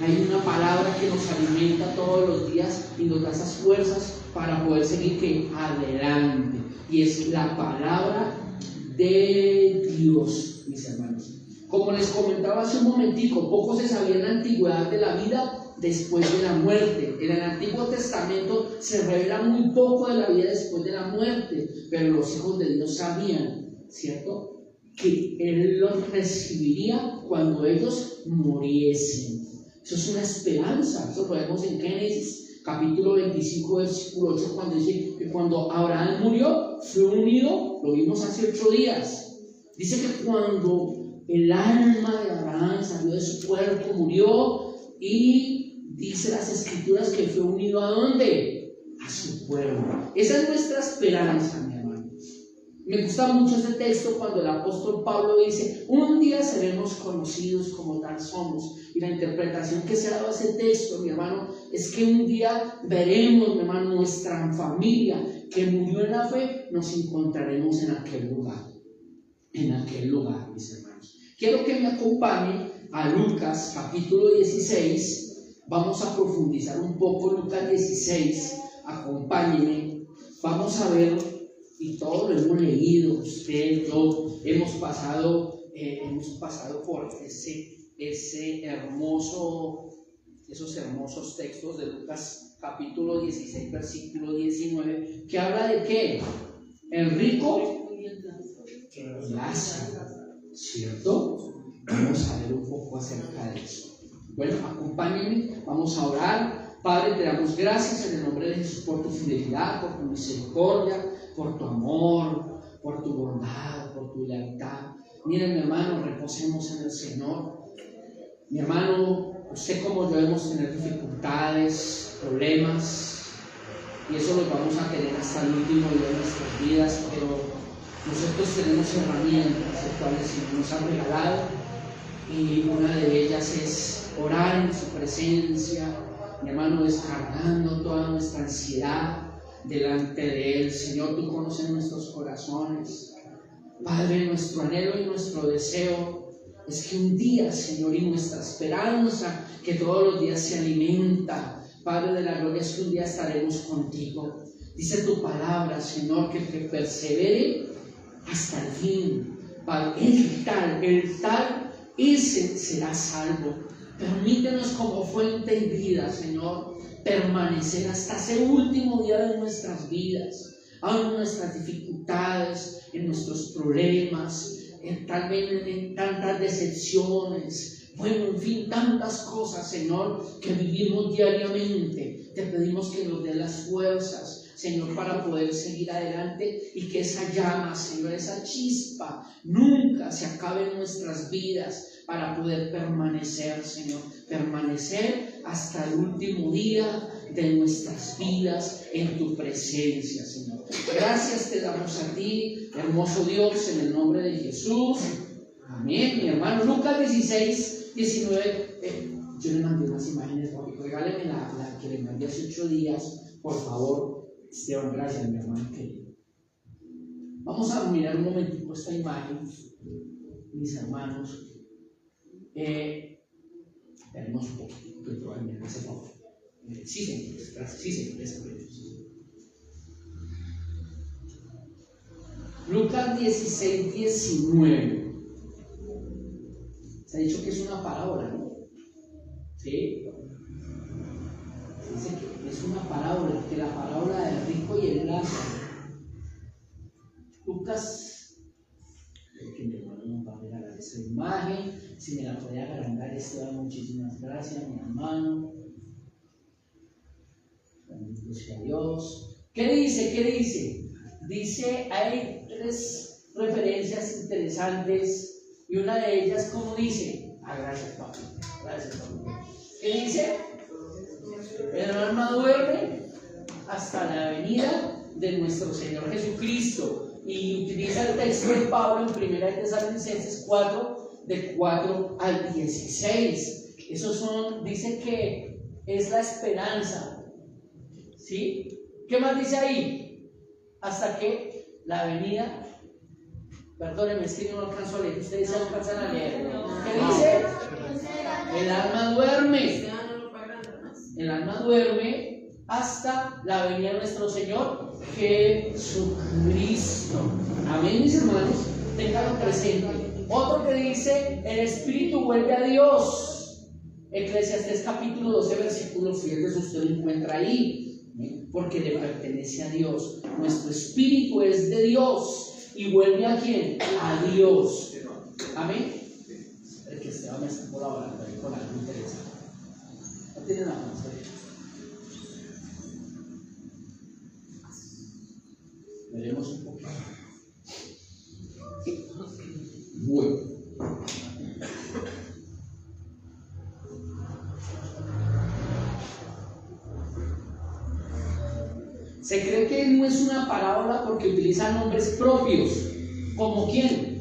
hay una palabra que nos alimenta todos los días y nos da esas fuerzas para poder seguir adelante. Y es la palabra de Dios, mis hermanos. Como les comentaba hace un momentico, poco se sabía en la antigüedad de la vida después de la muerte. En el Antiguo Testamento se revela muy poco de la vida después de la muerte, pero los hijos de Dios sabían, ¿cierto?, que Él los recibiría cuando ellos muriesen. Eso es una esperanza. Eso lo vemos en Génesis capítulo 25 versículo 8, cuando dice que cuando Abraham murió fue unido, lo vimos hace 8 días, dice que cuando el alma de Abraham salió de su cuerpo, murió, y dice las escrituras que fue unido ¿a dónde? A su pueblo. Esa es nuestra esperanza, mi hermano. Me gusta mucho este texto cuando el apóstol Pablo dice: un día seremos conocidos como tal somos. Y la interpretación que se ha dado a ese texto, mi hermano, es que un día veremos, mi hermano, nuestra familia que murió en la fe, nos encontraremos en aquel lugar. En aquel lugar, mis hermanos. Quiero que me acompañen a Lucas capítulo 16. Vamos a profundizar un poco Lucas 16. Acompáñenme. Vamos a ver, y todo lo hemos leído, usted, yo, hemos pasado por esos hermosos textos de Lucas capítulo 16, versículo 19, que habla de ¿qué? El rico y Lázaro, ¿cierto? Vamos a ver un poco acerca de eso. Bueno, acompáñenme, vamos a orar. Padre, te damos gracias en el nombre de Jesús por tu fidelidad, por tu misericordia, por tu amor, por tu bondad, por tu lealtad. Miren, mi hermano, reposemos en el Señor. Mi hermano, usted como yo debemos tener dificultades, problemas, y eso lo vamos a tener hasta el último día de nuestras vidas, pero nosotros tenemos herramientas, las cuales el Señor nos ha regalado, y una de ellas es orar en su presencia, mi hermano, descargando toda nuestra ansiedad delante de Él. Señor, tú conoces nuestros corazones. Padre, nuestro anhelo y nuestro deseo es que un día, Señor, y nuestra esperanza, que todos los días se alimenta, Padre de la gloria, es que un día estaremos contigo. Dice tu palabra, Señor, que el que persevere hasta el fin, Padre, el tal, ese será salvo. Permítenos como fuente y vida, Señor, permanecer hasta ese último día de nuestras vidas, aún en nuestras dificultades, en nuestros problemas, tal vez en tantas decepciones, bueno, en fin, tantas cosas, Señor, que vivimos diariamente. Te pedimos que nos dé las fuerzas, Señor, para poder seguir adelante, y que esa llama, Señor, esa chispa nunca se acabe en nuestras vidas, para poder permanecer, Señor, permanecer hasta el último día de nuestras vidas en tu presencia, Señor. Gracias te damos a ti, hermoso Dios, en el nombre de Jesús. Amén, mi hermano. Lucas 16, 19. Yo le mandé unas imágenes, porque regáleme la que le mandé hace 8 días, por favor. Esteban, gracias, mi hermano querido. Vamos a mirar un momentito esta imagen, mis hermanos. Tenemos un poquito que todavía me hace favor. Sí, señor, gracias. Sí, señor, gracias. Lucas 16, 19. Se ha dicho que es una parábola, ¿no? Sí. Dice que es una parábola, que la parábola del rico y el Lázaro. Lucas, que mi hermano nos va a regalar esa imagen. Si me la puede agrandar, Esteban, muchísimas gracias, mi hermano. Bendito sea Dios. ¿Qué dice? Dice, hay 3 referencias interesantes, y una de ellas, ¿cómo dice? Gracias, Pablo. Gracias, Pablo. ¿Qué dice? El alma duerme hasta la venida de nuestro Señor Jesucristo. Y utiliza el texto de Pablo en 1 Tesalonicenses 4, de 4 al 16. Esos dice que es la esperanza. ¿Sí? ¿Qué más dice ahí? Hasta que la venida Perdónenme, es que yo no alcanzo a leer. Ustedes se alcanzan a leer. ¿Qué dice? El alma duerme. El alma duerme hasta la venida de nuestro Señor Jesucristo. Amén, mis hermanos. Ténganlo presente. Otro que dice: el espíritu vuelve a Dios. Eclesiastés capítulo 12, versículo 7. Usted lo encuentra ahí. Porque le pertenece a Dios. Nuestro espíritu es de Dios. ¿Y vuelve a quién? A Dios. Amén. El que Esteban me está colaborando ahí con algo interesante. No tiene nada más. Veremos un poquito. Bueno. Se cree que no es una parábola porque utiliza nombres propios. ¿Como quién?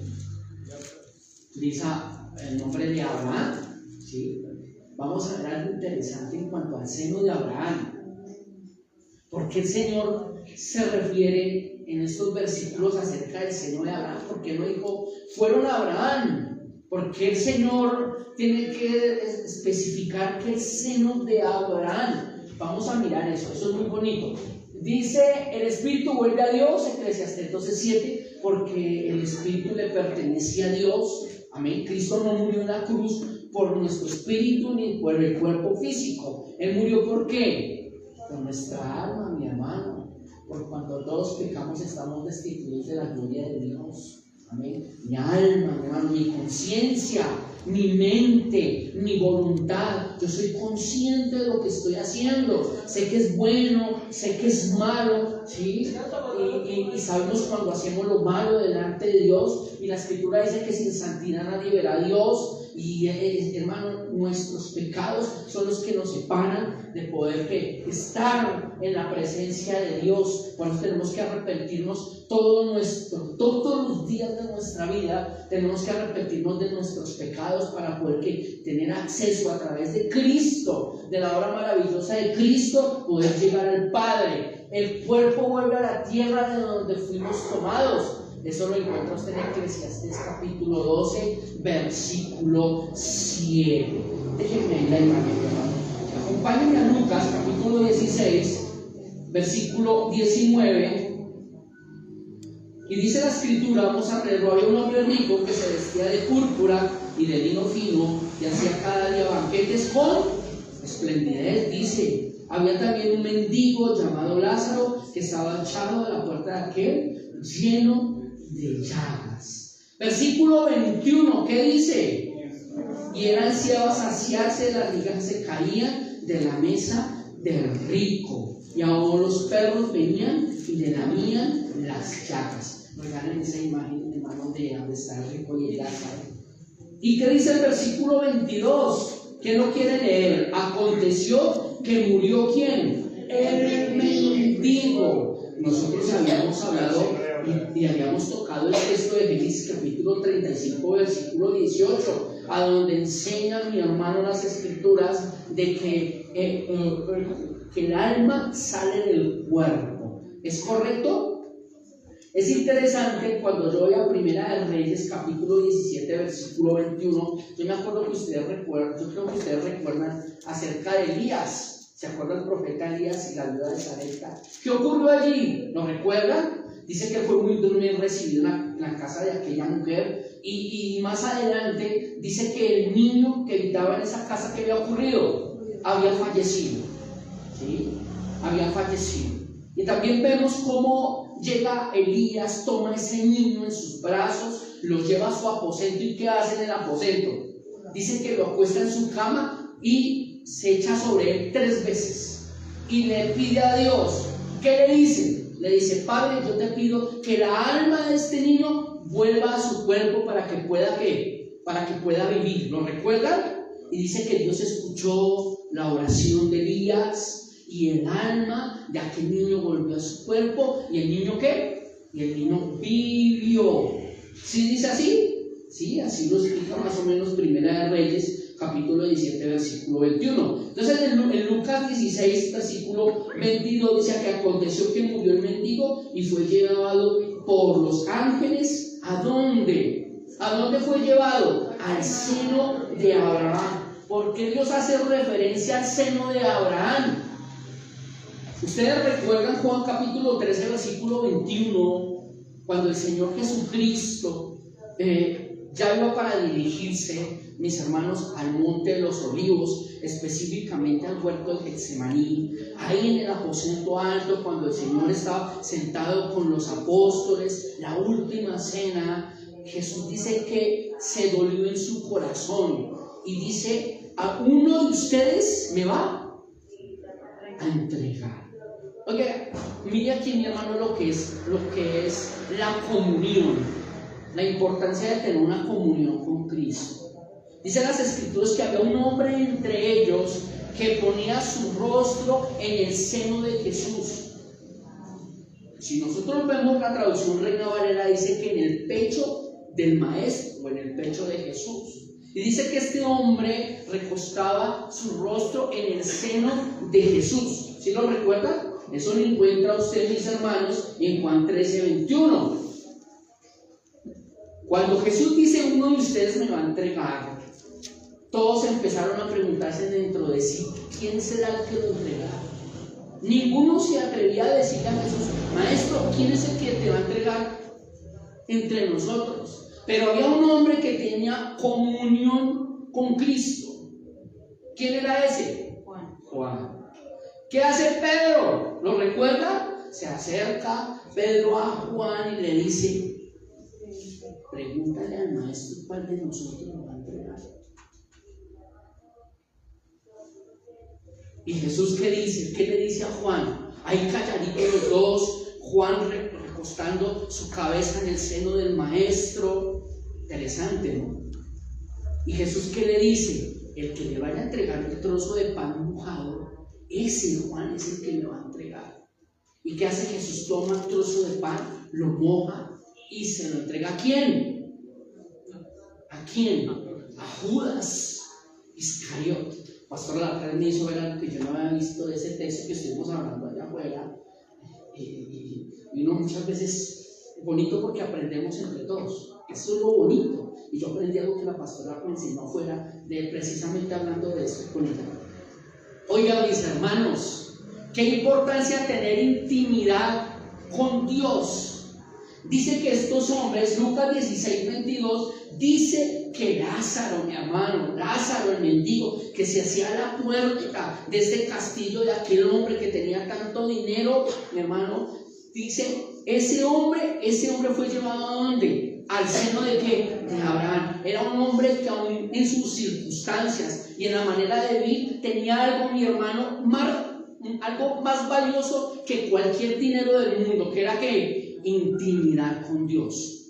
Utiliza el nombre de Abraham. ¿Sí? Vamos a ver algo interesante en cuanto al seno de Abraham. ¿Por qué el Señor se refiere en estos versículos acerca del seno de Abraham? ¿Por qué no dijo, fueron a Abraham? ¿Por qué el Señor tiene que especificar que el seno de Abraham? Vamos a mirar eso, eso es muy bonito. Dice, el espíritu vuelve a Dios, Eclesiastés 12:7, porque el espíritu le pertenece a Dios. Amén. Cristo no murió en la cruz por nuestro espíritu ni por el cuerpo físico. Él murió ¿por qué? Por nuestra alma, mi hermano. Por cuanto todos pecamos estamos destituidos de la gloria de Dios. Amén. Mi alma, mi hermano, mi conciencia, mi mente, mi voluntad. Yo soy consciente de lo que estoy haciendo. Sé que es bueno, sé que es malo, ¿sí? Y sabemos cuando hacemos lo malo delante de Dios. Y la Escritura dice que sin santidad nadie verá a Dios. Y hermano, nuestros pecados son los que nos separan de poder estar en la presencia de Dios. Por eso tenemos que arrepentirnos todos los días de nuestra vida. Tenemos que arrepentirnos de nuestros pecados para poder tener acceso a través de Cristo, de la obra maravillosa de Cristo, poder llegar al Padre. El cuerpo vuelve a la tierra de donde fuimos tomados. Eso lo encuentra usted en Eclesiastés capítulo 12, versículo 7. Déjenme ahí la imagen, hermano. Acompáñenme a Lucas capítulo 16, versículo 19. Y dice la Escritura, vamos a leerlo: había un hombre rico que se vestía de púrpura y de lino fino y hacía cada día banquetes con esplendidez. Dice, había también un mendigo llamado Lázaro que estaba echado a la puerta de aquel, lleno de llagas. Versículo 21, ¿qué dice? Y él ansiaba saciarse, las migajas se caían de la mesa del rico, y aún los perros venían y le lamían las llagas. Regalen esa imagen, hermano, de donde está el rico y el Lázaro. ¿Y qué dice el versículo 22? ¿Quién lo quiere leer? Aconteció que murió ¿quién? El mendigo. Nosotros habíamos hablado y habíamos tocado el texto de Génesis capítulo 35, versículo 18, a donde enseña mi hermano las Escrituras de que el alma sale del cuerpo. ¿Es correcto? Es interesante cuando yo voy a Primera de Reyes capítulo 17, versículo 21. Yo me acuerdo que ustedes recuerdan, yo creo que ustedes recuerdan acerca de Elías. ¿Se acuerda el profeta Elías y la viuda de Sarepta? ¿Qué ocurrió allí? ¿Lo recuerdan? Dice que fue muy bien recibido en la casa de aquella mujer. Y más adelante dice que el niño que habitaba en esa casa, ¿qué había ocurrido? Había fallecido. ¿Sí? Había fallecido. Y también vemos cómo llega Elías, toma ese niño en sus brazos, lo lleva a su aposento. ¿Y qué hace en el aposento? Dice que lo acuesta en su cama y se echa sobre él 3 veces y le pide a Dios. ¿Qué le dice? Le dice: Padre, yo te pido que la alma de este niño vuelva a su cuerpo para que pueda vivir. ¿Lo recuerdan? Y dice que Dios escuchó la oración de Elías y el alma de aquel niño volvió a su cuerpo. ¿Y el niño qué? Y el niño vivió. ¿Sí dice así? Sí, así lo explica más o menos Primera de Reyes capítulo 17, versículo 21. Entonces en Lucas 16, versículo 22 dice que aconteció que murió el mendigo y fue llevado por los ángeles ¿A dónde? ¿A dónde fue llevado? Al seno de Abraham. ¿Por qué Dios hace referencia al seno de Abraham? Ustedes recuerdan Juan capítulo 13, versículo 21, cuando el Señor Jesucristo ya iba para dirigirse, mis hermanos, al monte de los olivos, específicamente al huerto de Getsemaní. Ahí en el aposento alto, cuando el Señor estaba sentado con los apóstoles, la última cena, Jesús dice que se dolió en su corazón y dice: a uno de ustedes me va a entregar. Oye, mire aquí, mi hermano, lo que es la comunión, la importancia de tener una comunión con Cristo. Dice las Escrituras que había un hombre entre ellos que ponía su rostro en el seno de Jesús. Si nosotros vemos la traducción Reina Valera, dice que en el pecho del Maestro o en el pecho de Jesús. Y dice que este hombre recostaba su rostro en el seno de Jesús. ¿Sí lo recuerdan? Eso lo encuentra usted, mis hermanos, en Juan 13, 21. Cuando Jesús dice: uno de ustedes me va a entregar, todos empezaron a preguntarse dentro de sí: ¿quién será el que lo entregará? Ninguno se atrevía a decirle a Jesús: Maestro, ¿quién es el que te va a entregar entre nosotros? Pero había un hombre que tenía comunión con Cristo. ¿Quién era ese? Juan. ¿Qué hace Pedro? ¿Lo recuerda? Se acerca Pedro a Juan y le dice: pregúntale al maestro cuál de nosotros lo va a entregar. ¿Y Jesús qué dice? ¿Qué le dice a Juan? Ahí calladitos los dos, Juan recostando su cabeza en el seno del maestro. Interesante, ¿no? ¿Y Jesús qué le dice? El que le vaya a entregar el trozo de pan mojado, ese Juan es el que le va a entregar. ¿Y qué hace Jesús? Toma el trozo de pan, lo moja y se lo entrega. ¿A quién? ¿A quién? A Judas Iscariote. Pastor, la otra vez me hizo ver algo que yo no había visto de ese texto que estuvimos hablando allá afuera. Y uno muchas veces es bonito porque aprendemos entre todos. Eso es lo bonito. Y yo aprendí algo que la pastora me enseñó afuera, precisamente hablando de esto con ella. Oigan, mis hermanos, qué importancia tener intimidad con Dios. Dice que estos hombres, Lucas 16, 22, dice que Lázaro, mi hermano, Lázaro el mendigo, que se hacía a la puerta de este castillo de aquel hombre que tenía tanto dinero, mi hermano, dice, ese hombre fue llevado ¿a dónde? Al seno de ¿qué? De Abraham. Era un hombre que aún en sus circunstancias y en la manera de vivir tenía algo, mi hermano, algo más valioso que cualquier dinero del mundo, que era ¿qué? Intimidad con Dios.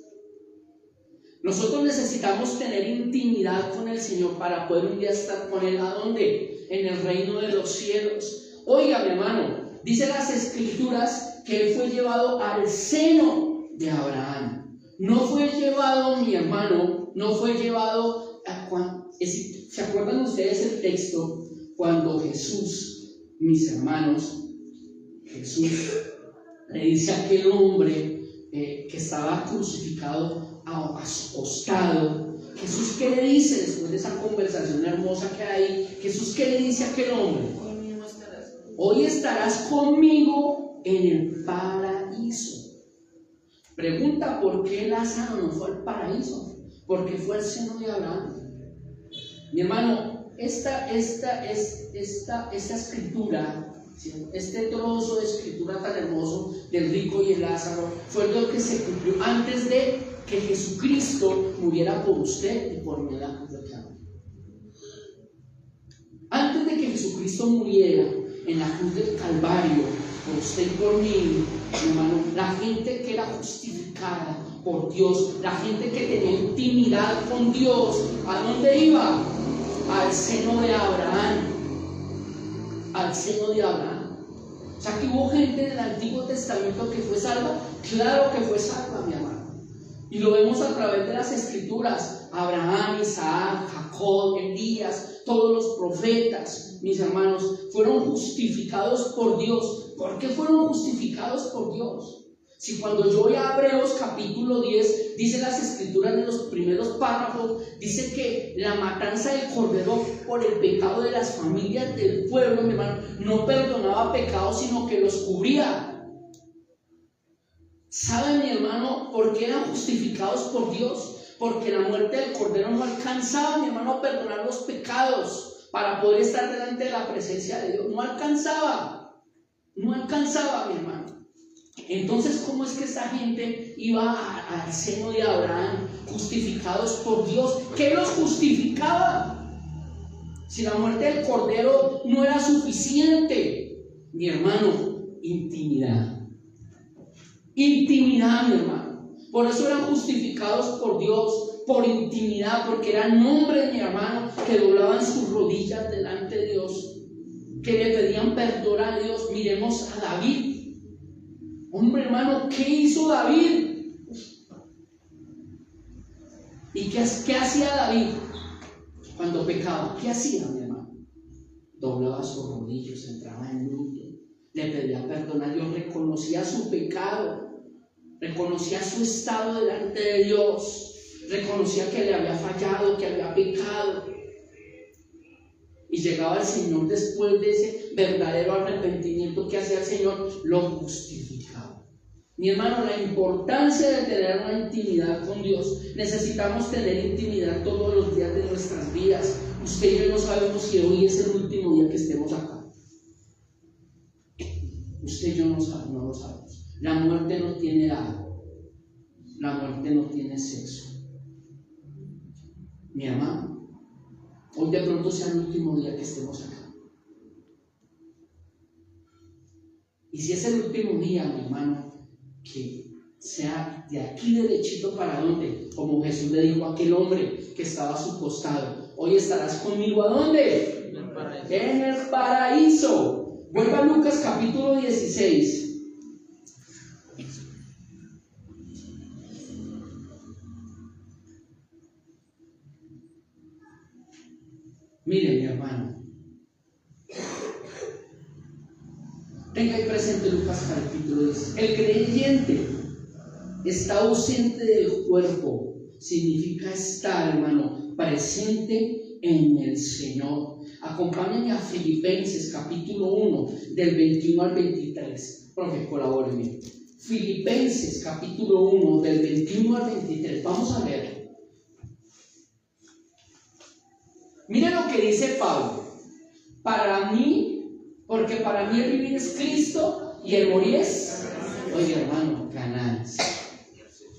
Nosotros necesitamos tener intimidad con el Señor para poder un día estar con Él. ¿A dónde? En el reino de los cielos. Oiga, mi hermano, dice las Escrituras que Él fue llevado al seno de Abraham. No fue llevado, mi hermano, no fue llevado a Juan. ¿Se acuerdan ustedes el texto? Cuando Jesús, mis hermanos, Jesús le dice a aquel hombre que estaba crucificado a su costado. Jesús, ¿qué le dice después de esa conversación hermosa que hay? Jesús, ¿qué le dice a aquel hombre? Hoy estarás conmigo en el paraíso. Pregunta: ¿por qué Lázaro no fue al paraíso? Porque fue al seno de Abraham. Mi hermano, esta escritura, este trozo de escritura tan hermoso del rico y el Lázaro, fue lo que se cumplió antes de que Jesucristo muriera por usted y por mí en la cruz del Calvario. Antes de que Jesucristo muriera en la cruz del Calvario por usted y por mí, hermano, la gente que era justificada por Dios, la gente que tenía intimidad con Dios, ¿a dónde iba? Al seno de Abraham. Al seno de Abraham. O sea, que hubo gente del Antiguo Testamento que fue salva. Claro que fue salva, mi hermano. Y lo vemos a través de las Escrituras. Abraham, Isaac, Jacob, Elías, todos los profetas, mis hermanos, fueron justificados por Dios. ¿Por qué fueron justificados por Dios? Si cuando yo voy a Hebreos capítulo 10, dice las escrituras en los primeros párrafos, dice que la matanza del cordero por el pecado de las familias del pueblo, mi hermano, no perdonaba pecados, sino que los cubría. ¿Sabe, mi hermano, por qué eran justificados por Dios? Porque la muerte del cordero no alcanzaba, mi hermano, a perdonar los pecados para poder estar delante de la presencia de Dios. No alcanzaba, mi hermano. Entonces, ¿cómo es que esta gente iba al seno de Abraham, justificados por Dios? ¿Qué los justificaba? Si la muerte del cordero no era suficiente, mi hermano, intimidad. Intimidad, mi hermano. Por eso eran justificados por Dios, por intimidad, porque eran hombres, mi hermano, que doblaban sus rodillas delante de Dios, que le pedían perdón a Dios. Miremos a David. Hombre, hermano, ¿qué hizo David? ¿Y qué hacía David cuando pecaba? ¿Qué hacía, mi hermano? Doblaba sus rodillas, entraba en luto, le pedía perdón a Dios, reconocía su pecado, reconocía su estado delante de Dios, reconocía que le había fallado, que había pecado. Y llegaba el Señor después de ese verdadero arrepentimiento que hacía el Señor, lo justificaba. Mi hermano, la importancia de tener una intimidad con Dios. Necesitamos tener intimidad todos los días de nuestras vidas. Usted y yo no sabemos si hoy es el último día que estemos acá. Usted y yo no lo sabemos. La muerte no tiene edad. La muerte no tiene sexo. Mi hermano, hoy de pronto sea el último día que estemos acá. Y si es el último día, mi hermano, que sea de aquí derechito para donde, como Jesús le dijo a aquel hombre que estaba a su costado: hoy estarás conmigo, ¿a dónde? En el paraíso. Vuelva a Lucas capítulo 16. Mire, mi hermano, tenga ahí presente Lucas capítulo 10. El creyente está ausente del cuerpo. Significa estar, hermano, presente en el Señor. Acompáñenme a Filipenses capítulo 1, del 21 al 23. Profe, colabóreme. Filipenses capítulo 1, del 21 al 23. Vamos a leer. Miren lo que dice Pablo. Porque para mí el vivir es Cristo y el morir es, oye, hermano, ganancia.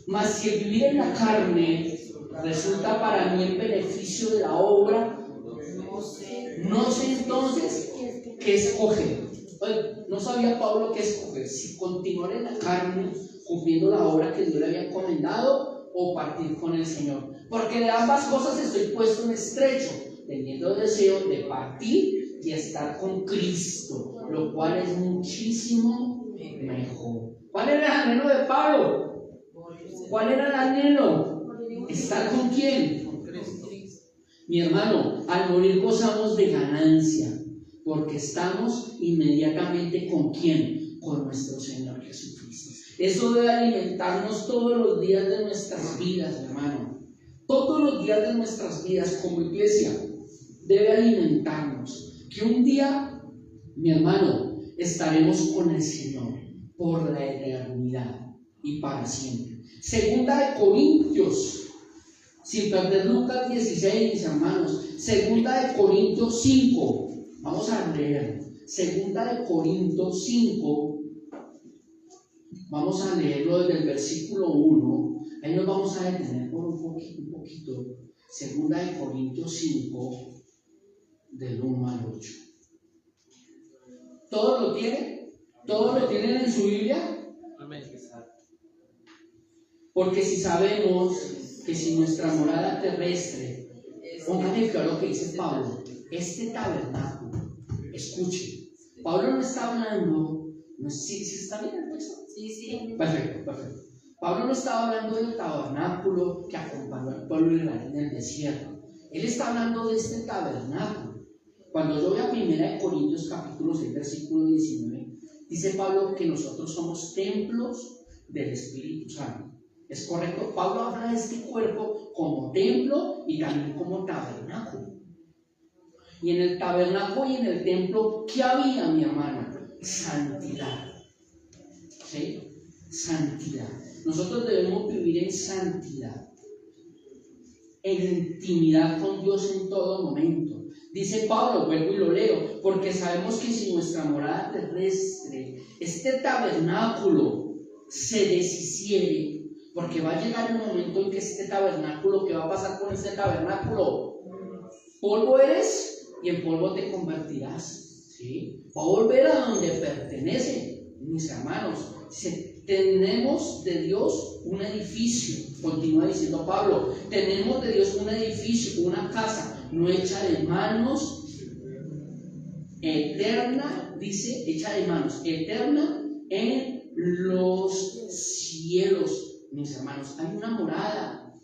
Mas si el vivir en la carne resulta para mí el beneficio de la obra, no sé entonces qué escoger. Oye, no sabía Pablo qué escoger: si continuar en la carne cumpliendo la obra que Dios le había encomendado, o partir con el Señor. Porque de ambas cosas estoy puesto en estrecho, teniendo deseo de partir y estar con Cristo, lo cual es muchísimo mejor. ¿Cuál era el anhelo de Pablo? ¿Cuál era el anhelo? ¿Estar con quién? Con Cristo. Mi hermano, al morir gozamos de ganancia, porque estamos inmediatamente ¿con quién? Con nuestro Señor Jesucristo. Eso debe alimentarnos todos los días de nuestras vidas, hermano. Todos los días de nuestras vidas como iglesia debe alimentarnos. Que un día, mi hermano, estaremos con el Señor por la eternidad y para siempre. Segunda de Corintios, sin perder Lucas 16, mis hermanos. Segunda de Corintios 5. Vamos a leer. Segunda de Corintios 5. Vamos a leerlo desde el versículo 1. Ahí nos vamos a detener por un poquito. Segunda de Corintios 5, del 1 al 8. ¿Todos lo tienen? ¿Todos lo tienen en su Biblia? Amén. Porque si sabemos que si nuestra morada terrestre, póngale claro lo que dice Pablo, este tabernáculo, escuche, Pablo no está hablando, ¿sí está bien el texto? Sí. Perfecto. Pablo no estaba hablando del tabernáculo que acompañó al pueblo israelí en el desierto. Él está hablando de este tabernáculo. Cuando yo voy a 1 Corintios capítulo 6, versículo 19, dice Pablo que nosotros somos templos del Espíritu Santo. ¿Es correcto? Pablo habla de este cuerpo como templo y también como tabernáculo. Y en el tabernáculo y en el templo, ¿qué había, mi hermano? Santidad. ¿Sí? Santidad. Nosotros debemos vivir en santidad, en intimidad con Dios en todo momento. Dice Pablo, vuelvo y lo leo, porque sabemos que si nuestra morada terrestre, este tabernáculo, se deshiciere, porque va a llegar el momento en que este tabernáculo, ¿qué va a pasar con este tabernáculo? Polvo eres y en polvo te convertirás. ¿Sí? Va a volver a donde pertenece, mis hermanos. Tenemos de Dios un edificio, continúa diciendo Pablo, tenemos de Dios un edificio, una casa no hecha de manos, eterna, dice, hecha de manos, eterna en los cielos, mis hermanos. Hay una morada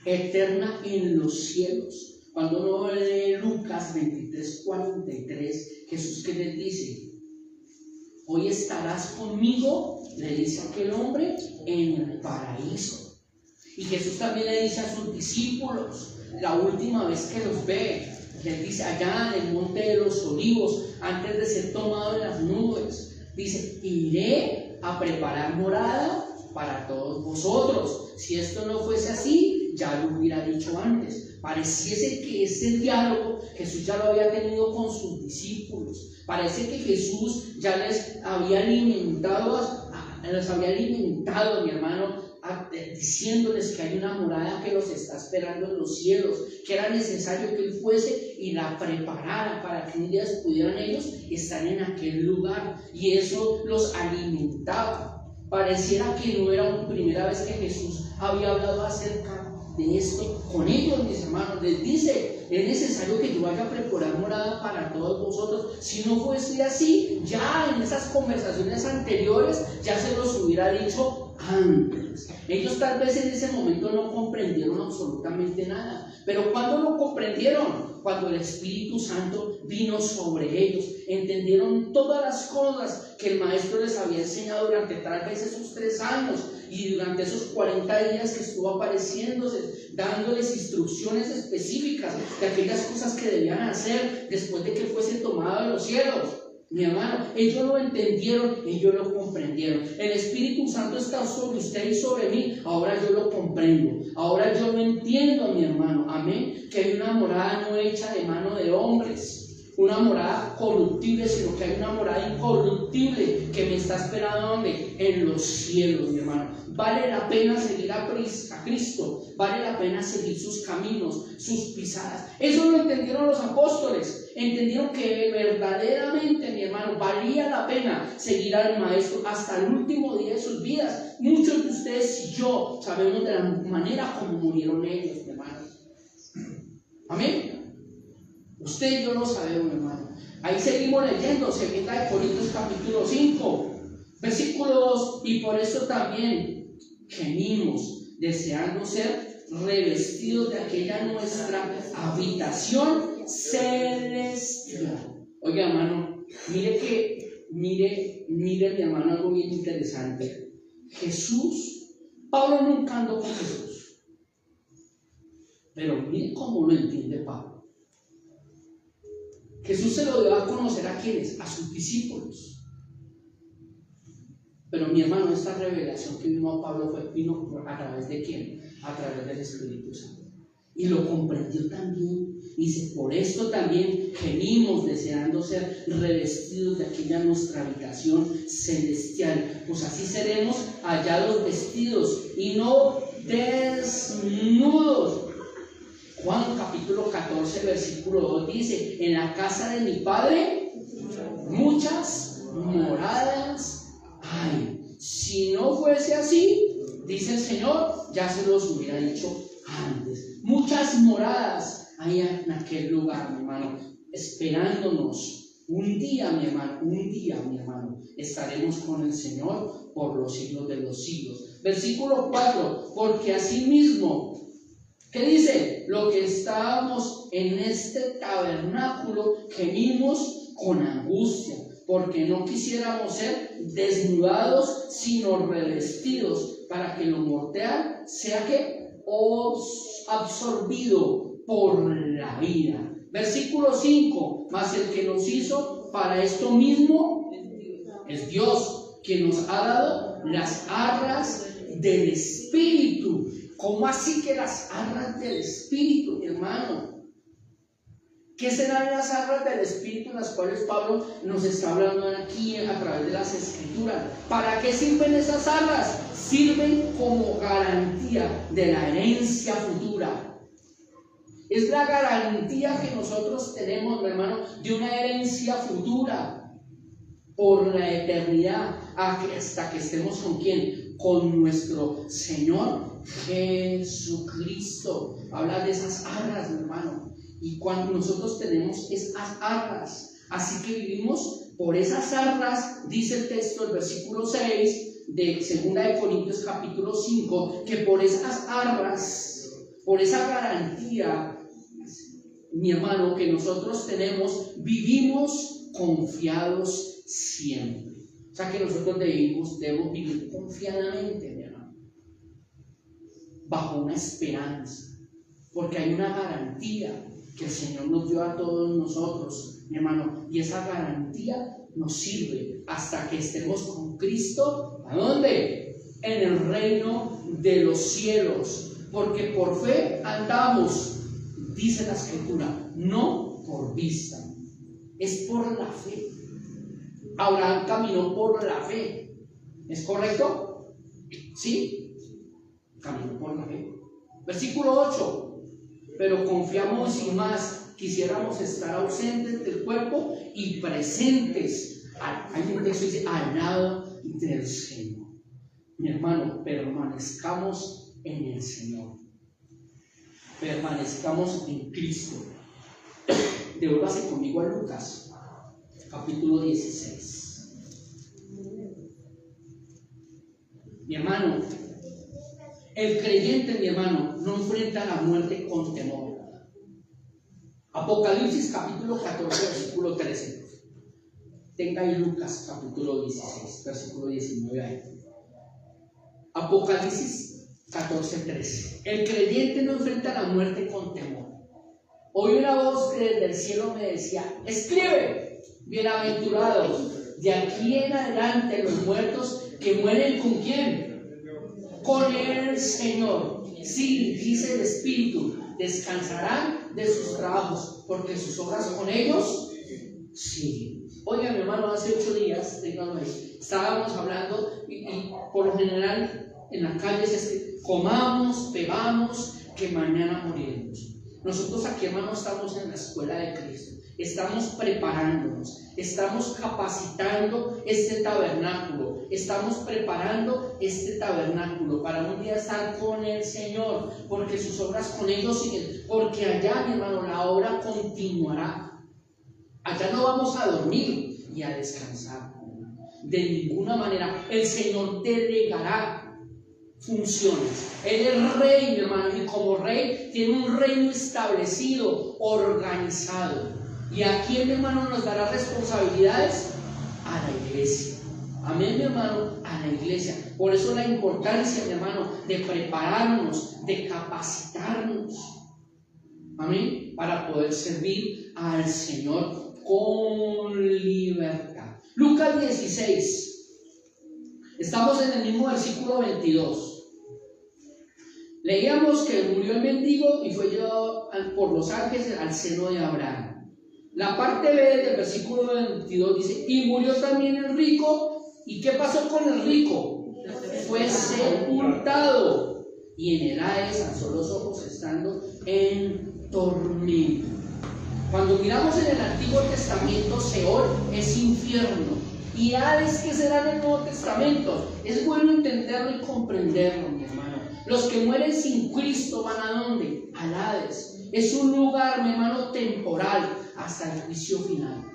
eterna en los cielos. Cuando uno lee Lucas 23:43, Jesús, ¿qué les dice? Hoy estarás conmigo, le dice aquel hombre, en el paraíso. Y Jesús también le dice a sus discípulos, la última vez que los ve, les dice allá en el monte de los olivos, antes de ser tomado en las nubes, dice, iré a preparar morada para todos vosotros. Si esto no fuese así, ya lo hubiera dicho antes. Pareciese que ese diálogo Jesús ya lo había tenido con sus discípulos. Parece que Jesús ya les había alimentado, mi hermano, diciéndoles que hay una morada que los está esperando en los cielos, que era necesario que Él fuese y la preparara para que un día pudieran ellos estar en aquel lugar, y eso los alimentaba. Pareciera que no era la primera vez que Jesús había hablado acerca de esto con ellos, mis hermanos. Les dice, es necesario que yo vaya a preparar morada para todos vosotros. Si no fuese así, ya en esas conversaciones anteriores ya se los hubiera dicho antes. Ellos tal vez en ese momento no comprendieron absolutamente nada, pero ¿cuándo lo comprendieron? Cuando el Espíritu Santo vino sobre ellos, entendieron todas las cosas que el Maestro les había enseñado durante tal vez esos 3 años y durante esos 40 días que estuvo apareciéndose, dándoles instrucciones específicas de aquellas cosas que debían hacer después de que fuese tomado de los cielos. Mi hermano, ellos lo entendieron, ellos lo comprendieron. El Espíritu Santo está sobre usted y sobre mí. Ahora yo lo comprendo, ahora yo lo entiendo, mi hermano. Amén. Que hay una morada no hecha de mano de hombres, una morada corruptible, sino que hay una morada incorruptible que me está esperando, ¿dónde? En los cielos, mi hermano. Vale la pena seguir a Cristo, vale la pena seguir sus caminos, sus pisadas. Eso lo entendieron los apóstoles. Entendieron que verdaderamente, mi hermano, valía la pena seguir al Maestro hasta el último día de sus vidas. Muchos de ustedes y yo sabemos de la manera como murieron ellos, mi hermano. Amén. Usted y yo lo sabemos, mi hermano. Ahí seguimos leyendo, 2 Corintios capítulo 5, versículo 2. Y por eso también gemimos, deseando ser revestidos de aquella nuestra habitación celestial. Oiga, hermano, mire, mi hermano, algo bien interesante. Jesús, Pablo nunca andó con Jesús, pero mire cómo lo entiende Pablo. Jesús se lo dio a conocer a quienes, a sus discípulos. Pero mi hermano, esta revelación que vino a Pablo vino a través de quién? A través del Espíritu Santo. Y lo comprendió también. Dice, por esto también gemimos, deseando ser revestidos de aquella nuestra habitación celestial. Pues así seremos hallados vestidos y no desnudos. Juan capítulo 14 versículo 2 dice, en la casa de mi Padre muchas moradas hay. Si no fuese así, dice el Señor, ya se los hubiera dicho antes. Muchas moradas hay en aquel lugar, mi hermano, esperándonos. Un día, mi hermano, estaremos con el Señor por los siglos de los siglos. Versículo 4, porque asimismo, ¿qué dice? Lo que estábamos en este tabernáculo, gemimos con angustia, porque no quisiéramos ser desnudados, sino revestidos, para que lo mortal sea que absorbido por la vida. Versículo 5, mas el que nos hizo para esto mismo es Dios, que nos ha dado las arras del Espíritu. ¿Cómo así que las arras del Espíritu, mi hermano? ¿Qué serán las arras del Espíritu en las cuales Pablo nos está hablando aquí a través de las Escrituras? ¿Para qué sirven esas arras? Sirven como garantía de la herencia futura. Es la garantía que nosotros tenemos, mi hermano, de una herencia futura por la eternidad, hasta que estemos ¿con quién? Con nuestro Señor Jesucristo. Habla de esas arras, mi hermano. Y cuando nosotros tenemos esas arras, así que vivimos por esas arras, dice el texto, el versículo 6 de 2 de Corintios capítulo 5, que por esas arras, por esa garantía, mi hermano, que nosotros tenemos, vivimos confiados siempre. O sea que nosotros debemos vivir confiadamente, mi hermano, bajo una esperanza, porque hay una garantía que el Señor nos dio a todos nosotros, mi hermano, y esa garantía nos sirve hasta que estemos con Cristo. ¿A dónde? En el reino de los cielos, porque por fe andamos, dice la Escritura, no por vista, es por la fe. Abraham caminó por la fe, ¿es correcto? Sí, caminó por la fe. Versículo 8. Pero confiamos y más, quisiéramos estar ausentes del cuerpo y presentes. Hay un texto que dice, al lado del Señor. Mi hermano, permanezcamos en el Señor. Permanezcamos en Cristo. Devuélvase conmigo a Lucas, capítulo 16. Mi hermano, el creyente, mi hermano, no enfrenta la muerte con temor. Apocalipsis capítulo 14, versículo 13. Tenga ahí Lucas capítulo 16, versículo 19 ahí. Apocalipsis 14, 13. El creyente no enfrenta la muerte con temor. Oí una voz que desde el cielo me decía, escribe, bienaventurados, de aquí en adelante los muertos que mueren ¿con quién? Con el Señor. Sí, dice el Espíritu, descansarán de sus trabajos, porque sus obras con ellos sí. Oiga, mi hermano, hace 8 días, estábamos hablando y por lo general en las calles es que comamos, bebamos, que mañana moriremos. Nosotros aquí, hermano, estamos en la escuela de Cristo. Estamos preparándonos, estamos capacitando este tabernáculo, estamos preparando este tabernáculo para un día estar con el Señor, porque sus obras con ellos siguen, porque allá, mi hermano, la obra continuará. Allá no vamos a dormir y a descansar, de ninguna manera. El Señor delegará funciones. Él es rey, mi hermano, y como rey tiene un reino establecido, organizado. ¿Y a quién, mi hermano, nos dará responsabilidades? A la iglesia. Amén, mi hermano, a la iglesia. Por eso la importancia, mi hermano, de prepararnos, de capacitarnos. Amén, para poder servir al Señor con libertad. Lucas 16. Estamos en el mismo versículo 22. Leíamos que murió el mendigo y fue llevado por los ángeles al seno de Abraham. La parte B del versículo 22 dice, y murió también el rico. ¿Y qué pasó con el rico? Fue sepultado, y en el Hades alzó los ojos estando en tormento. Cuando miramos en el Antiguo Testamento, Seol es infierno, y Hades, ¿qué será en el Nuevo Testamento? Es bueno entenderlo y comprenderlo, mi hermano. Los que mueren sin Cristo van ¿a dónde? Al Hades. Es un lugar, mi hermano, temporal, hasta el juicio final.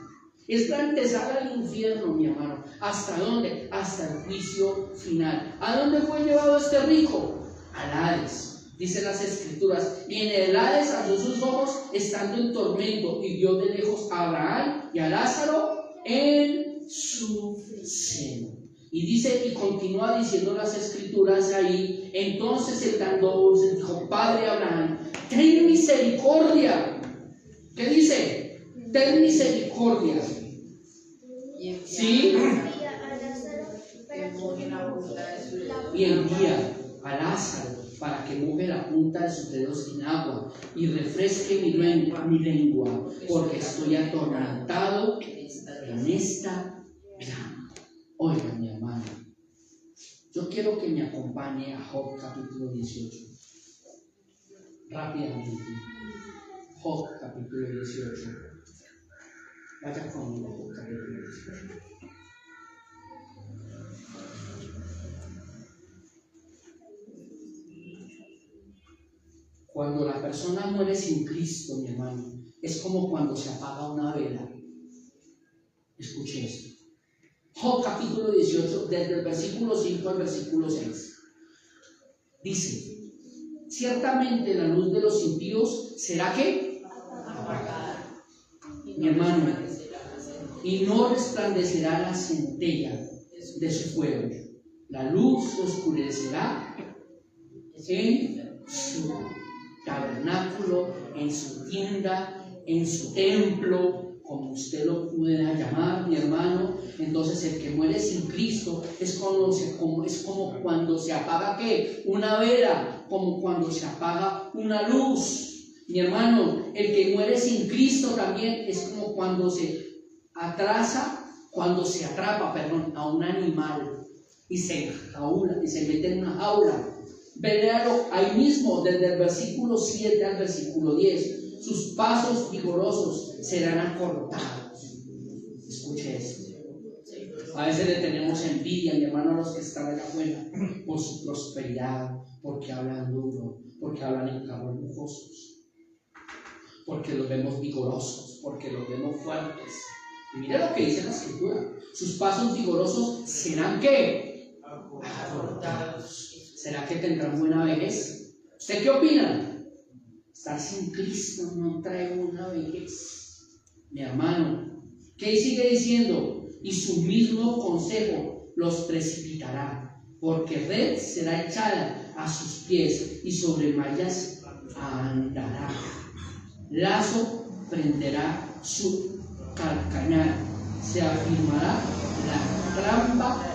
Es la antesala al infierno, mi hermano. ¿Hasta dónde? Hasta el juicio final. ¿A dónde fue llevado este rico? Al Hades. Dicen las Escrituras, y en el Hades alzó sus ojos estando en tormento, y vio de lejos a Abraham y a Lázaro en su seno. Y dice, y continúa diciendo las escrituras ahí, entonces el tan dulce dijo, Padre Abraham, ten misericordia. ¿Qué dice? Ten misericordia. ¿Sí? Y envía a Lázaro para que moje la punta de sus dedos en agua y refresque mi lengua, porque estoy atormentado en esta llama. Oiga, mi hermano, yo quiero que me acompañe a Job capítulo 18. Rápidamente. Job capítulo 18. Vaya conmigo, Job capítulo 18. Cuando la persona muere sin Cristo, mi hermano, es como cuando se apaga una vela. Escuche esto. Job capítulo 18, desde el versículo 5 al versículo 6. Dice, ciertamente la luz de los impíos será ¿qué? Apagada. Mi hermano, y no resplandecerá la centella de su fuego. La luz se oscurecerá en su tabernáculo, en su tienda, en su templo, como usted lo pueda llamar, mi hermano. Entonces el que muere sin Cristo es como cuando se apaga ¿qué? Una vela, como cuando se apaga una luz. Mi hermano, el que muere sin Cristo también es como cuando se atrapa a un animal y se mete en una jaula. Véalo ahí mismo, desde el versículo 7 al versículo 10. Sus pasos vigorosos serán acortados. Escuche esto. A veces le tenemos envidia, mi hermano, a los que están allá afuera, por su prosperidad, porque hablan duro, porque hablan en carros lujosos, porque los vemos vigorosos, porque los vemos fuertes. Y mira lo que dice la Escritura. Sus pasos vigorosos serán ¿qué? Acortados. ¿Será que tendrán buena vejez? ¿Usted qué opina? Estar sin Cristo no trae buena vejez, mi hermano. ¿Qué sigue diciendo? Y su mismo consejo los precipitará, porque red será echada a sus pies y sobre mallas andará. Lazo prenderá su calcañar, se afirmará la trampa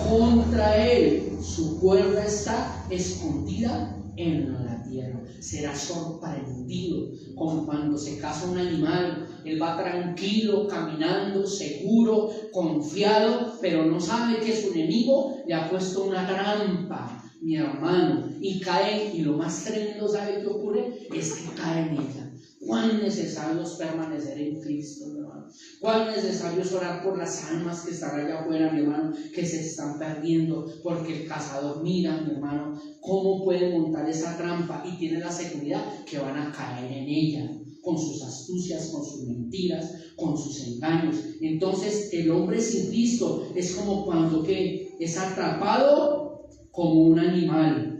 contra él, su cuerda está escondida en la tierra. Será sorprendido como cuando se caza un animal. Él va tranquilo, caminando, seguro, confiado, pero no sabe que su enemigo le ha puesto una trampa, mi hermano, y cae. Y lo más tremendo, ¿sabe qué ocurre? Es que cae en ella. Cuán necesario es permanecer en Cristo, mi hermano. Cuán necesario es orar por las almas que están allá afuera, mi hermano, que se están perdiendo, porque el cazador mira, mi hermano, cómo puede montar esa trampa y tiene la seguridad que van a caer en ella, con sus astucias, con sus mentiras, con sus engaños. Entonces el hombre sin Cristo es como cuando ¿qué? Es atrapado como un animal.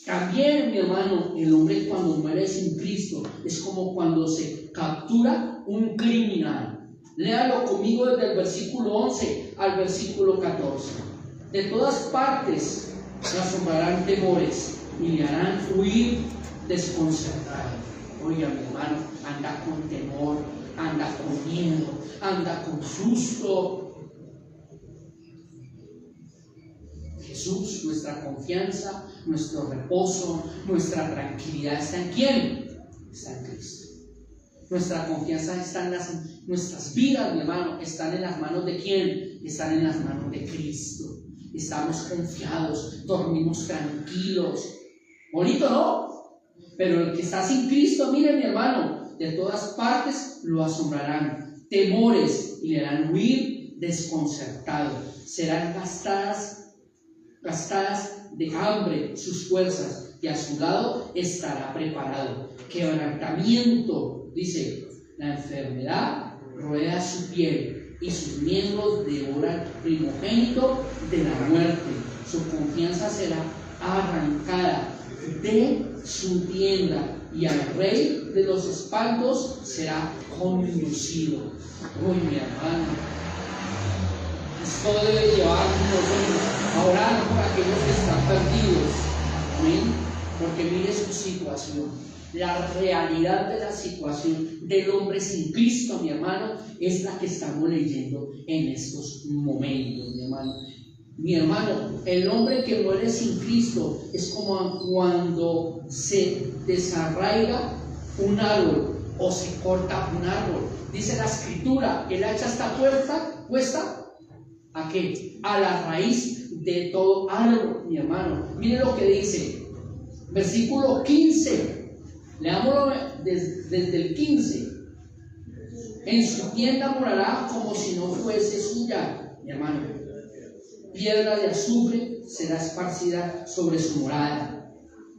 También, mi hermano, el hombre cuando muere sin Cristo es como cuando se captura un criminal. Léalo conmigo desde el versículo 11 al versículo 14. De todas partes le asombrarán temores y le harán huir desconcertado. Oiga, mi hermano, anda con temor, anda con miedo, anda con susto. Jesús, nuestra confianza, nuestro reposo, nuestra tranquilidad está en ¿quién? Está en Cristo. Nuestra confianza está en nuestras vidas, mi hermano, están en las manos de ¿quién? Están en las manos de Cristo. Estamos confiados, dormimos tranquilos. Bonito, ¿no? Pero el que está sin Cristo, mire, mi hermano, de todas partes lo asombrarán temores y le harán huir desconcertado. Serán gastadas de hambre sus fuerzas, y a su lado estará preparado. Quebrantamiento, dice, la enfermedad rodea su piel y sus miembros devoran primogénito de la muerte. Su confianza será arrancada de su tienda y al rey de los espantos será conducido. Uy, mi hermano, Esto debe llevarnos nosotros a orar por aquellos que están perdidos. Amén. Porque mire su situación. La realidad de la situación del hombre sin Cristo, mi hermano, es la que estamos leyendo en estos momentos, mi hermano. Mi hermano, el hombre que muere sin Cristo es como cuando se desarraiga un árbol o se corta un árbol. Dice la Escritura, el hacha está puesta ¿a qué? A la raíz de todo árbol, mi hermano. Mire lo que dice, versículo 15. Leámoslo desde el 15. En su tienda morará como si no fuese suya, mi hermano. Piedra de azufre será esparcida sobre su morada.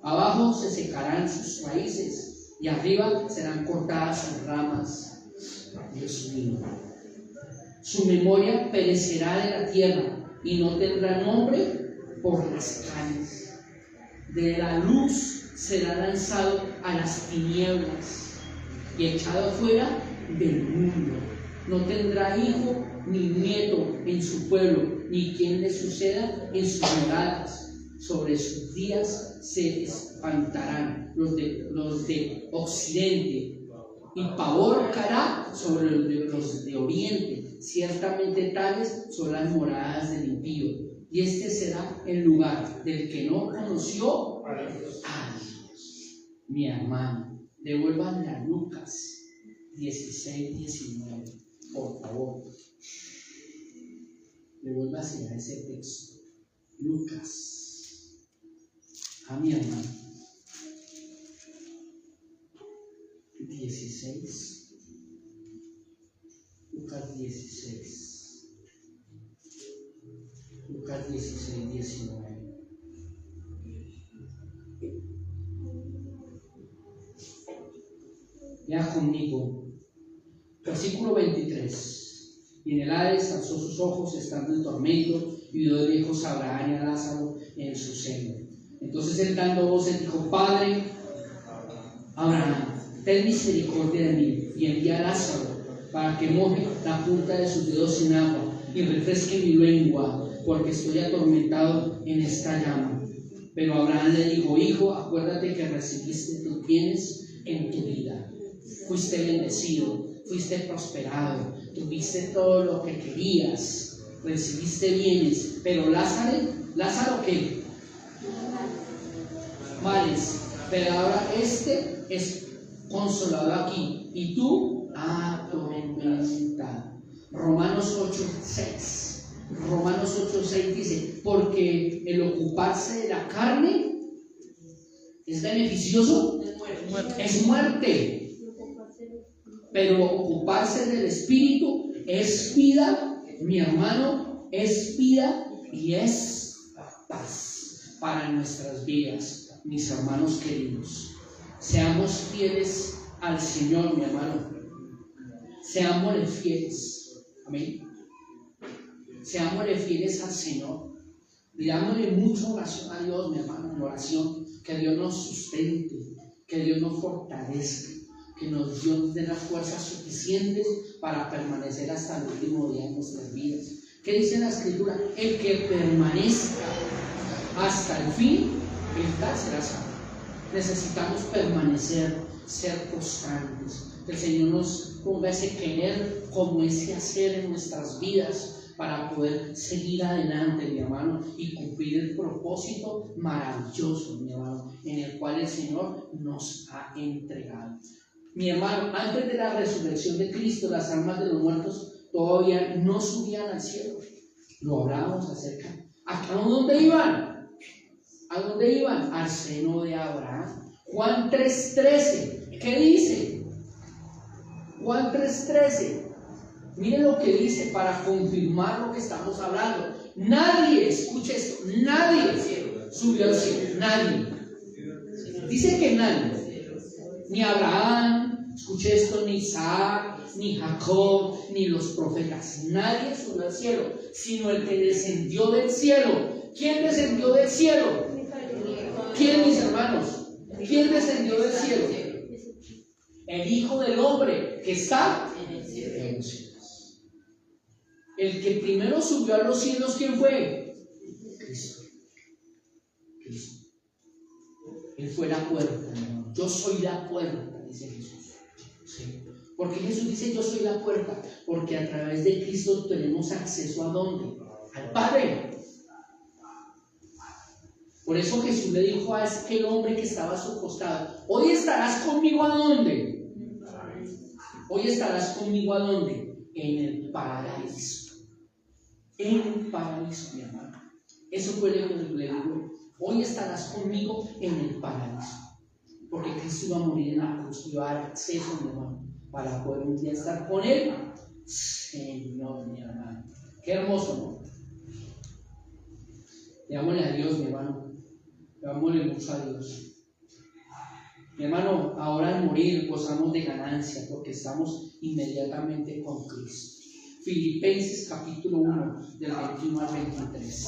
Abajo se secarán sus raíces y arriba serán cortadas sus ramas. Dios mío. Su memoria perecerá de la tierra y no tendrá nombre por las calles. De la luz será lanzado a las tinieblas y echado fuera del mundo. No tendrá hijo ni nieto en su pueblo, ni quien le suceda en sus moradas. Sobre sus días se espantarán los de occidente, y pavor caerá sobre los de oriente. Ciertamente tales son las moradas del impío, y este será el lugar del que no conoció a Dios. Mi hermano, devuélvanle a Lucas 16-19, por favor. Devuélvase a ese texto. Lucas. A mi hermano. 16. Lucas 16. Lucas 16-19. Lea conmigo, versículo 23. Y en el Hades alzó sus ojos estando en tormento y vio de lejos a Abraham y a Lázaro en su seno. Entonces él dando voces dijo: Padre Abraham, ten misericordia de mí y envía a Lázaro para que moje la punta de sus dedos en agua y refresque mi lengua, porque estoy atormentado en esta llama. Pero Abraham le dijo: Hijo, acuérdate que recibiste tus bienes en tu vida. Fuiste bendecido, fuiste prosperado, tuviste todo lo que querías, recibiste bienes, pero Lázaro ¿qué? Males, pero ahora este es consolado aquí y tú atormentado. Romanos 8:6 dice: porque el ocuparse de la carne es beneficioso, es muerte. Pero ocuparse del Espíritu es vida, mi hermano, es vida y es paz para nuestras vidas, mis hermanos queridos. Seamos fieles al Señor, mi hermano. Seámosle fieles. Amén. Seámosle fieles al Señor. Pidámosle mucha oración a Dios, mi hermano, en oración. Que Dios nos sustente, que Dios nos fortalezca, que nos dé las fuerzas suficientes para permanecer hasta el último día de nuestras vidas. ¿Qué dice la Escritura? El que permanezca hasta el fin, el tal será salvo. Necesitamos permanecer, ser constantes. Que el Señor nos ponga ese querer como ese hacer en nuestras vidas para poder seguir adelante, mi hermano, y cumplir el propósito maravilloso, mi hermano, en el cual el Señor nos ha entregado. Mi hermano, antes de la resurrección de Cristo, las almas de los muertos todavía no subían al cielo. Lo hablábamos acerca. ¿A dónde iban? ¿A dónde iban? Al seno de Abraham. Juan 3:13. ¿Qué dice? Juan 3:13. Miren lo que dice para confirmar lo que estamos hablando. Nadie, escuche esto, nadie subió al cielo. Nadie. Dice que nadie. Ni Abraham, escuche esto, ni Isaac, ni Jacob, ni los profetas. Nadie subió al cielo, sino el que descendió del cielo. ¿Quién descendió del cielo? ¿Quién, mis hermanos? ¿Quién descendió del cielo? El Hijo del Hombre que está en los cielos. El que primero subió a los cielos, ¿quién fue? Cristo. Cristo. Él fue la puerta, hermano. Yo soy la puerta, dice Jesús. Sí. ¿Por qué Jesús dice yo soy la puerta? Porque a través de Cristo tenemos acceso ¿a dónde? Al Padre. Por eso Jesús le dijo a aquel hombre que estaba a su costado: hoy estarás conmigo ¿a dónde? Hoy estarás conmigo ¿a dónde? En el paraíso. En el paraíso, mi hermano. Eso fue lo que le digo. Hoy estarás conmigo en el paraíso. Porque Cristo iba a morir en la cruz, iba a dar acceso, mi hermano, para poder un día estar con Él. Señor, mi hermano. Qué hermoso, ¿no? Leámosle a Dios, mi hermano. Leámosle mucho a Dios. Mi hermano, ahora al morir gozamos de ganancia porque estamos inmediatamente con Cristo. Filipenses capítulo 1, del 21 al 23.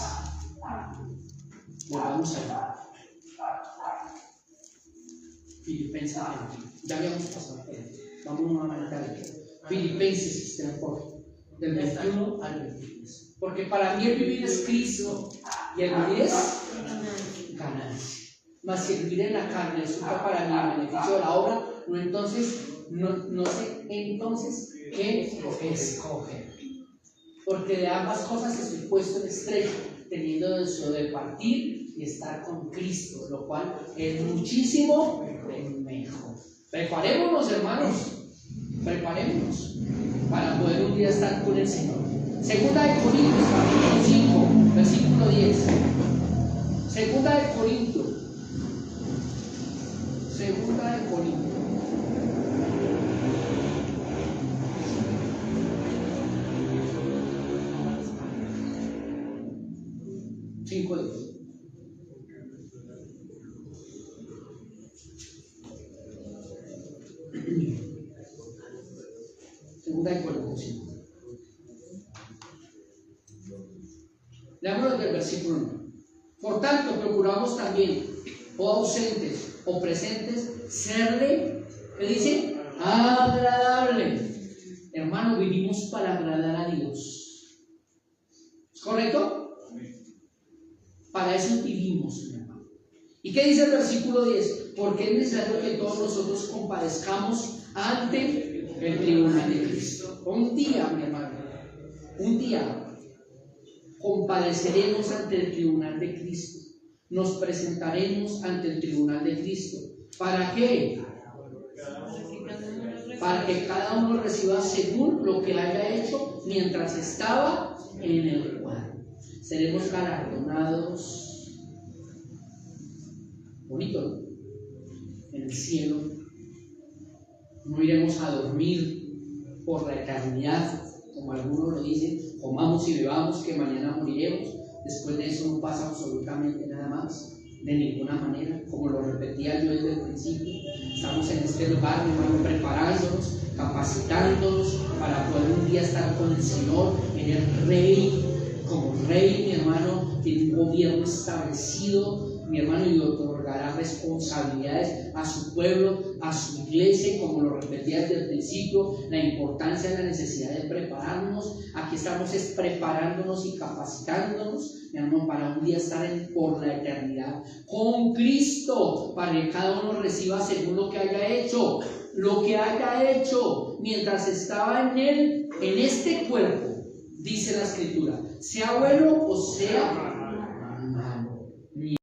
Vamos allá. Filipenses 21. Ya habíamos pasado por él. Vamos nuevamente a leer. Filipenses, del 21 al 23. Porque para mí el vivir es Cristo y el morir es ganancia. Mas si el vivir en la carne resulta para mí el beneficio de la obra, no sé entonces qué escoger. Porque de ambas cosas estoy puesto en estrecho, teniendo deseo de partir y estar con Cristo, lo cual es muchísimo mejor. Preparémonos, hermanos, preparémonos para poder un día estar con el Señor. Segunda de Corintios, capítulo 5, versículo 10. Segunda de Corintios. Segunda de Corintios. Segunda de Corintios 5. Leámoslo del versículo 1. Por tanto, procuramos también, o ausentes o presentes, serle, ¿qué dice? Agradable. Hermano, vivimos para agradar a Dios. ¿Es correcto? Para eso vivimos, mi hermano. ¿Y qué dice el versículo 10? Porque es necesario que todos nosotros compadezcamos ante el tribunal de Cristo. Un día, mi hermano, un día compadeceremos ante el tribunal de Cristo. Nos presentaremos ante el tribunal de Cristo. ¿Para qué? Para que cada uno reciba según lo que haya hecho mientras estaba en el cuadro. Seremos galardonados. Bonito, ¿no? En el cielo. No iremos a dormir por la eternidad, como algunos lo dicen, comamos y bebamos que mañana moriremos. Después de eso no pasa absolutamente nada más, de ninguna manera, como lo repetía yo desde el principio. Estamos en este lugar, mi hermano, preparándonos, capacitándonos para poder un día estar con el Señor, en el Rey, como Rey, mi hermano, tiene un gobierno establecido, mi hermano, y otorgará responsabilidades a su pueblo, a su iglesia, como lo repetía desde el principio, la importancia, la necesidad de prepararnos. Aquí estamos preparándonos y capacitándonos, mi hermano, para un día estar por la eternidad con Cristo, para que cada uno reciba según lo que haya hecho mientras estaba en él, en este cuerpo, dice la Escritura, sea bueno o sea